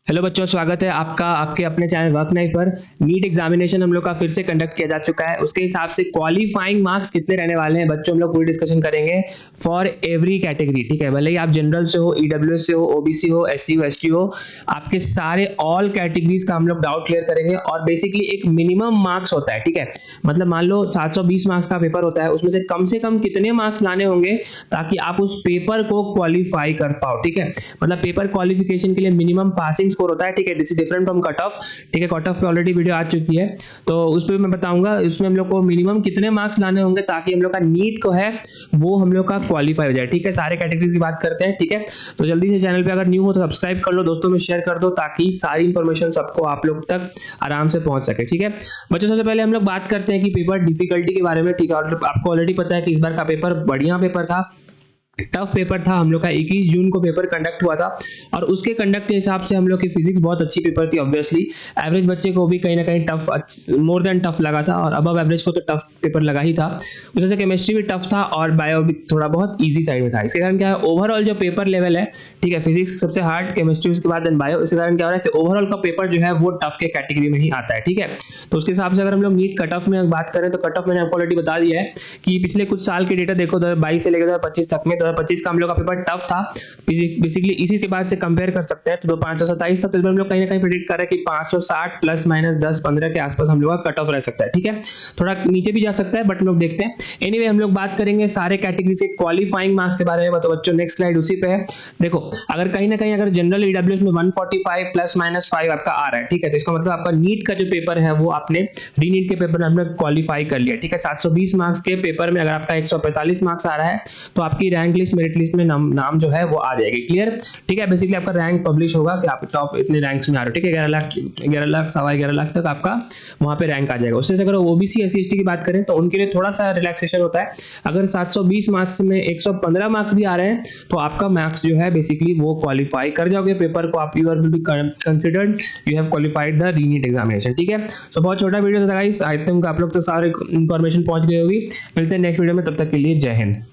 Hello बच्चों, स्वागत है आपका आपके अपने चैनल वर्क नाइट पर। नीट एग्जामिनेशन हम लोग का फिर से कंडक्ट किया जा चुका है। उसके हिसाब से क्वालिफाइंग मार्क्स कितने रहने वाले हैं बच्चों, हम लोग पूरी डिस्कशन करेंगे फॉर एवरी कैटेगरी। ठीक है, भले ही आप जनरल से हो, ईडब्ल्यूएस से हो, ओबीसी हो, एससी हो, एसटी हो, आपके सारे ऑल कैटेगरीज का हम लोग डाउट क्लियर करेंगे। और बेसिकली एक मिनिमम मार्क्स होता है, ठीक है, मतलब मान लो 720 मार्क्स का पेपर होता है, उसमें से कम कितने मार्क्स लाने होंगे ताकि आप उस पेपर को क्वालिफाई कर पाओ। ठीक है, मतलब पेपर क्वालिफिकेशन के लिए मिनिमम पासिंग स्कोर होता है। ठीक है, this is different from cut off. ठीक है, कट ऑफ पे ऑलरेडी वीडियो आ चुकी है, तो उस पर मैं बताऊंगा इसमें हम लोग को मिनिमम कितने मार्क्स लाने होंगे ताकि हम लोग का नीट को है वो हम लोग का क्वालिफाई हो जाए। ठीक है, सारे कैटेगरीज की बात करते हैं। ठीक है, तो जल्दी से चैनल पे अगर न्यू हो तो सब्सक्राइब कर लो, दोस्तों में शेयर कर दो ताकि सारी इंफॉर्मेशन सबको आप लोग तक आराम से पहुंच सके। ठीक है बच्चों, सबसे पहले हम लोग बात करते हैं कि पेपर डिफिकल्टी के बारे में। ठीक है, और आपको ऑलरेडी पता है कि इस बार का पेपर बढ़िया पेपर था, टफ पेपर था। हम लोग का 21 जून को पेपर कंडक्ट हुआ था और उसके कंडक्ट के हिसाब से हम लोग की फिजिक्स बहुत अच्छी पेपर थी। ऑब्वियसली एवरेज बच्चे को भी कहीं ना कहीं टफ, मोर देन टफ लगा था, और अबव एवरेज को तो टफ पेपर लगा ही था। उसमें से केमिस्ट्री भी टफ था और बायो भी थोड़ा बहुत इजी साइड में था। इसके कारण क्या है, ओवरऑल जो पेपर लेवल है, ठीक है, फिजिक्स सबसे हार्ड, केमिस्ट्री उसके बाद देन बायो। इसके कारण क्या हो रहा है कि ओवरऑल का पेपर जो है वो टफ के कैटेगरी में ही आता है। ठीक है, तो उसके हिसाब से अगर हम लोग नीट कट ऑफ में बात करें तो कट ऑफ मैंने आपको ऑलरेडी बता दिया है कि पिछले कुछ साल के डेटा देखो, 2022 से लेकर 2025 तक में 2025 का हम लोग का पेपर टफ था। बेसिकली इसी के बाद से कंपेयर कर सकते हैं तो 527 था, तो इस बार हम लोग कहीं ना कहीं प्रेडिक्ट कर रहे हैं कि 560 प्लस माइनस 10-15 के आसपास हम लोग का कट ऑफ रह सकता है। ठीक है, थोड़ा नीचे भी जा सकता है बट हम लोग देखते हैं। एनीवे हम लोग बात करेंगे सारे कैटेगरी से क्वालिफाइंग मार्क्स के बारे में। तो बच्चों नेक्स्ट स्लाइड उसी पे है। देखो, अगर कहीं ना कहीं अगर जनरल ईडब्ल्यूएस में 145 प्लस माइनस 5 आपका आ रहा है, ठीक है, तो इसका मतलब आपका नीट का जो पेपर है वो आपने रीनीट के पेपर में आपने क्वालिफाई कर लिया। ठीक है, 720 मार्क्स के पेपर में अगर आपका 145 मार्क्स आ रहा है तो आपकी रैंक लिस्ट, मेरिट लिस्ट में नाम जो है वो आ जाएगी। क्लियर? ठीक है, बेसिकली आपका रैंक पब्लिश होगा कि आप टॉप इतने रैंक्स में आ रहे हो। ठीक है, 11 लाख 11 लाख तक आपका वहां पे रैंक आ जाएगा। उससे अगर ओबीसी एससी एसटी की बात करें तो उनके लिए थोड़ा सा रिलैक्सेशन होता है। अगर 720 मार्क्स में 115 मार्क्स भी आ रहे हैं तो आपका मार्क्स जो है बेसिकली वो क्वालिफाई कर जाओगे पेपर को, आप you are will be considered you have qualified the re NEET examination. ठीक है, तो बहुत छोटा वीडियो था गाइस, आई थिंक आप लोग तो सारे इंफॉर्मेशन पहुंच गई होगी। मिलते हैं नेक्स्ट वीडियो में, तब तक के लिए जय हिंद।